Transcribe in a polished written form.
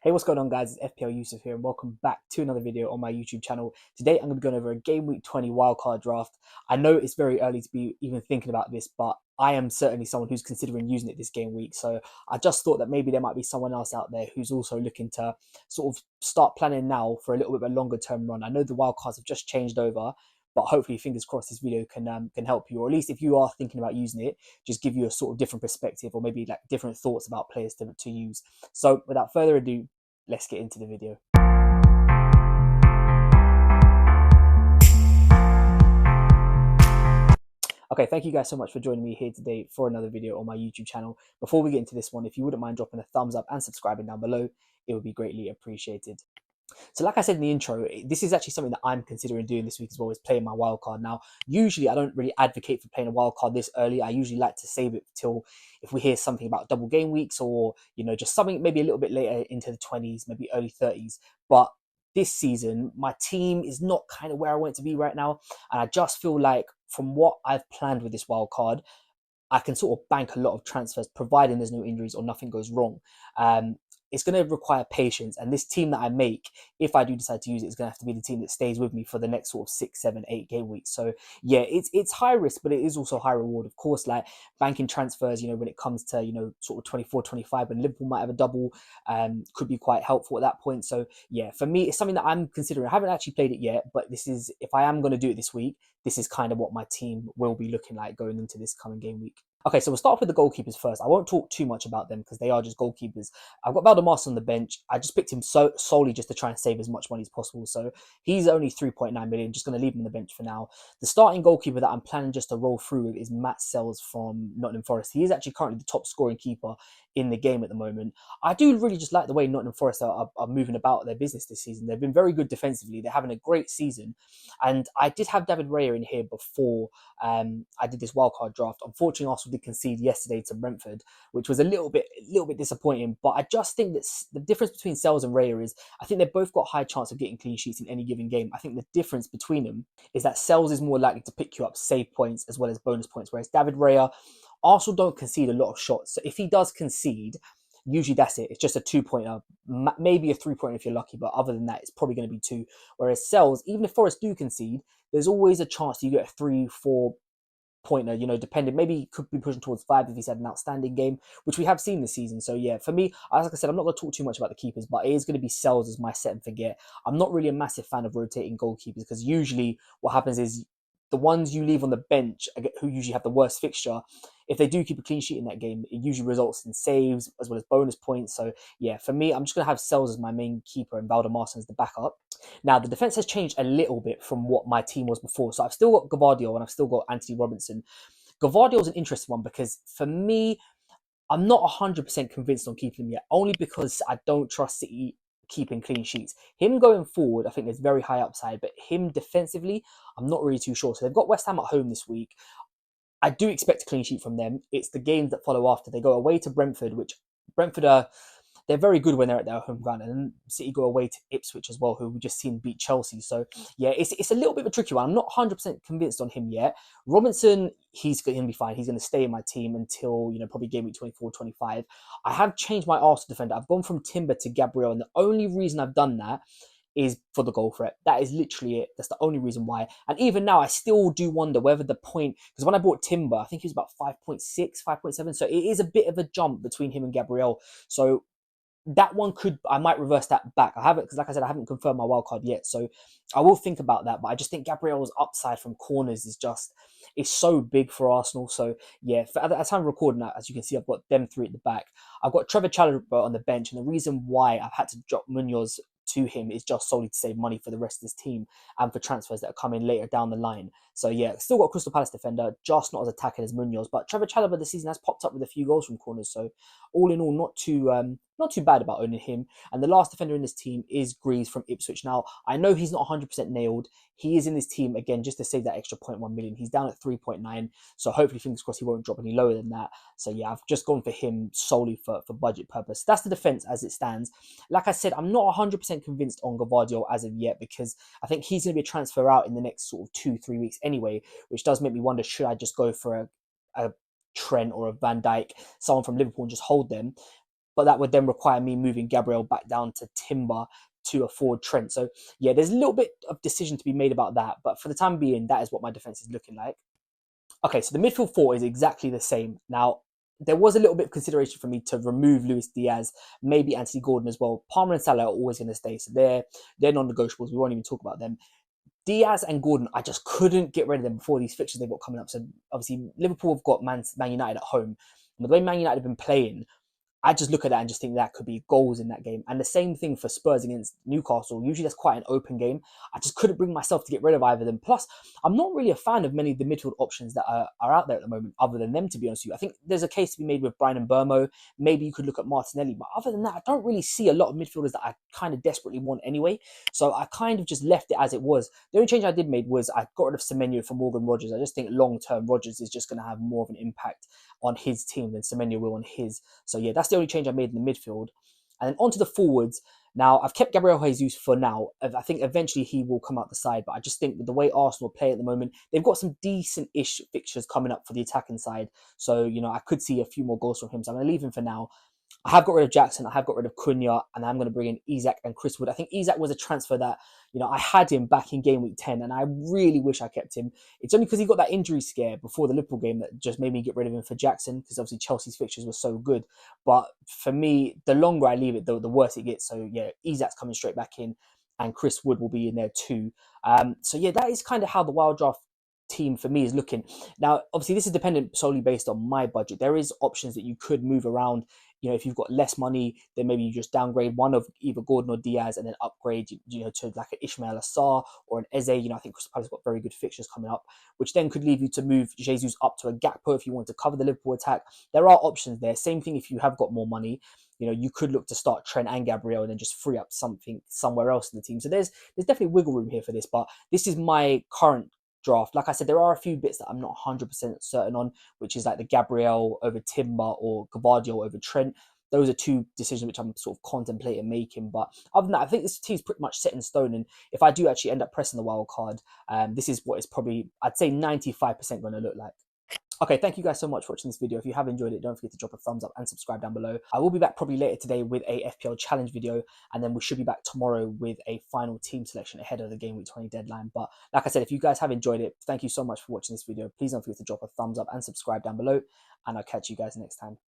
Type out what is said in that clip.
Hey, what's going on, guys? It's FPL Yusuf here, and welcome back to another video on my YouTube channel. Today, I'm going to be going over a Game Week 20 wildcard draft. I know it's very early to be even thinking about this, but I am certainly someone who's considering using it this game week. So I just thought that maybe there might be someone else out there who's also looking to sort of start planning now for a little bit of a longer term run. I know the wildcards have just changed over, but hopefully, fingers crossed, this video can help you, or at least if you are thinking about using it, just give you a sort of different perspective, or maybe like different thoughts about players to use. So without further ado, let's get into the video. Okay, thank you guys so much for joining me here today for another video on my YouTube channel. Before we get into this one, if you wouldn't mind dropping a thumbs up and subscribing down below, it would be greatly appreciated. So like I said in the intro, this is actually something that I'm considering doing this week as well, is playing my wild card. Now, usually I don't really advocate for playing a wild card this early. I usually like to save it till if we hear something about double game weeks, or, you know, just something maybe a little bit later into the 20s, maybe early 30s. But this season, my team is not kind of where I want it to be right now. And I just feel like from what I've planned with this wild card, I can sort of bank a lot of transfers, providing there's no injuries or nothing goes wrong. It's going to require patience, and this team that I make, if I do decide to use it, is going to have to be the team that stays with me for the next sort of 6, 7, 8 game weeks. So yeah, it's high risk, but it is also high reward. Of course, like banking transfers, you know, when it comes to, you know, sort of 24, 25, when Liverpool might have a double, could be quite helpful at that point. So yeah, for me, it's something that I'm considering. I haven't actually played it yet, but this is, if I am going to do it this week, this is kind of what my team will be looking like going into this coming game week. Okay, so we'll start off with the goalkeepers first. I won't talk too much about them because they are just goalkeepers. I've got Valdemar on the bench. I just picked him solely just to try and save as much money as possible. So he's only 3.9 million. Just going to leave him on the bench for now. The starting goalkeeper that I'm planning just to roll through with is Matt Sells from Nottingham Forest. He is actually currently the top scoring keeper in the game at the moment. I do really just like the way Nottingham Forest are moving about their business this season. They've been very good defensively. They're having a great season. And I did have David Raya in here before I did this wildcard draft. Unfortunately, Arsenal did concede yesterday to Brentford, which was a little bit disappointing. But I just think that the difference between Sells and Raya is, I think they've both got high chance of getting clean sheets in any given game. I think the difference between them is that Sells is more likely to pick you up save points as well as bonus points, whereas David Raya, Arsenal don't concede a lot of shots. So if he does concede, usually that's it. It's just a 2-pointer, maybe a 3-pointer if you're lucky, but other than that, it's probably going to be 2. Whereas Sells, even if Forest do concede, there's always a chance you get a 3, 4-pointer, you know, depending. Maybe he could be pushing towards 5 if he's had an outstanding game, which we have seen this season. So yeah, for me, like I said, I'm not going to talk too much about the keepers, but it is going to be Sells as my set and forget. I'm not really a massive fan of rotating goalkeepers because usually what happens is the ones you leave on the bench, who usually have the worst fixture, if they do keep a clean sheet in that game, it usually results in saves as well as bonus points. So yeah, for me, I'm just going to have Sells as my main keeper and Valdemar as the backup. Now, the defence has changed a little bit from what my team was before. So I've still got Gavardio and I've still got Anthony Robinson. Gavardio is an interesting one because for me, I'm not 100% convinced on keeping him yet, only because I don't trust City keeping clean sheets. Him going forward, I think there's very high upside, but him defensively, I'm not really too sure. So they've got West Ham at home this week. I do expect a clean sheet from them. It's the games that follow after. They go away to Brentford, which Brentford are, they're very good when they're at their home ground, and then City go away to Ipswich as well, who we just seen beat Chelsea. So yeah, it's a little bit of a tricky one. I'm not 100% convinced on him yet. Robinson, he's going to be fine. He's going to stay in my team until, you know, probably game week 24, 25. I have changed my Arsenal defender. I've gone from Timber to Gabriel, and the only reason I've done that is for the goal threat. That is literally it. That's the only reason why. And even now, I still do wonder whether the point, because when I bought Timber, I think he was about 5.6, 5.7. So it is a bit of a jump between him and Gabriel. So that one could, I might reverse that back. I haven't, because like I said, I haven't confirmed my wildcard yet. So I will think about that. But I just think Gabriel's upside from corners is just, it's so big for Arsenal. So yeah, at the time of recording that, as you can see, I've got them 3 at the back. I've got Trevor Chalobah on the bench. And the reason why I've had to drop Munoz to him is just solely to save money for the rest of this team and for transfers that are coming later down the line. So yeah, still got Crystal Palace defender, just not as attacking as Munoz. But Trevor Chalobah this season has popped up with a few goals from corners. So all in all, not too bad about owning him. And the last defender in this team is Greaves from Ipswich. Now, I know he's not 100% nailed. He is in this team, again, just to save that extra 0.1 million. He's down at 3.9. So hopefully, fingers crossed, he won't drop any lower than that. So yeah, I've just gone for him solely for budget purpose. That's the defence as it stands. Like I said, I'm not 100% convinced on Gavardio as of yet, because I think he's going to be a transfer out in the next sort of 2-3 weeks anyway, which does make me wonder, should I just go for a Trent or a Van Dijk, someone from Liverpool, and just hold them? but that would then require me moving Gabriel back down to Timber to afford Trent. So yeah, there's a little bit of decision to be made about that, but for the time being, that is what my defense is looking like. Okay, so the midfield four is exactly the same. Now, there was a little bit of consideration for me to remove Luis Diaz, maybe Anthony Gordon as well. Palmer and Salah are always going to stay, so they're non-negotiables. We won't even talk about them. Diaz and Gordon, I just couldn't get rid of them before these fixtures they've got coming up. So obviously Liverpool have got Man United at home. And the way Man United have been playing, I just look at that and just think that could be goals in that game. And the same thing for Spurs against Newcastle. Usually that's quite an open game. I just couldn't bring myself to get rid of either of them. Plus, I'm not really a fan of many of the midfield options that are out there at the moment, other than them, to be honest with you. I think there's a case to be made with Brian and Burmo. Maybe you could look at Martinelli. But other than that, I don't really see a lot of midfielders that I kind of desperately want anyway. So I kind of just left it as it was. The only change I did make was I got rid of Semenyo for Morgan Rogers. I just think long-term Rogers is just going to have more of an impact on his team than Semenyo will on his. So yeah, that's the only change I made in the midfield. And then onto the forwards. Now, I've kept Gabriel Jesus for now. I think eventually he will come out the side, but I just think with the way Arsenal play at the moment, they've got some decent-ish fixtures coming up for the attacking side. So, you know, I could see a few more goals from him. So I'm going to leave him for now. I have got rid of Jackson, I have got rid of Cunha, and I'm going to bring in Isak and Chris Wood. I think Isak was a transfer that, you know, I had him back in game week 10, and I really wish I kept him. It's only because he got that injury scare before the Liverpool game that just made me get rid of him for Jackson, because obviously Chelsea's fixtures were so good. But for me, the longer I leave it, the worse it gets. So yeah, Isak's coming straight back in, and Chris Wood will be in there too. So yeah, that is kind of how the Wild Draft team for me is looking. Now, obviously, this is dependent solely based on my budget. There is options that you could move around. You know, if you've got less money, then maybe you just downgrade one of either Gordon or Diaz and then upgrade, you know, to like an Ismail Assar or an Eze. You know, I think Crystal Palace got very good fixtures coming up, which then could leave you to move Jesus up to a Gakpo if you want to cover the Liverpool attack. There are options there. Same thing if you have got more money. You know, you could look to start Trent and Gabriel and then just free up something somewhere else in the team. So there's definitely wiggle room here for this, but this is my current draft. Like I said, there are a few bits that I'm not 100% certain on, which is like the Gabriel over Timber or Gavardio over Trent. Those are two decisions which I'm sort of contemplating making. But other than that, I think this team's pretty much set in stone. And if I do actually end up pressing the wild card, this is what it's probably, I'd say 95% going to look like. Okay, thank you guys so much for watching this video. If you have enjoyed it, don't forget to drop a thumbs up and subscribe down below. I will be back probably later today with a FPL challenge video, and then we should be back tomorrow with a final team selection ahead of the Game Week 20 deadline. But like I said, if you guys have enjoyed it, thank you so much for watching this video. Please don't forget to drop a thumbs up and subscribe down below, and I'll catch you guys next time.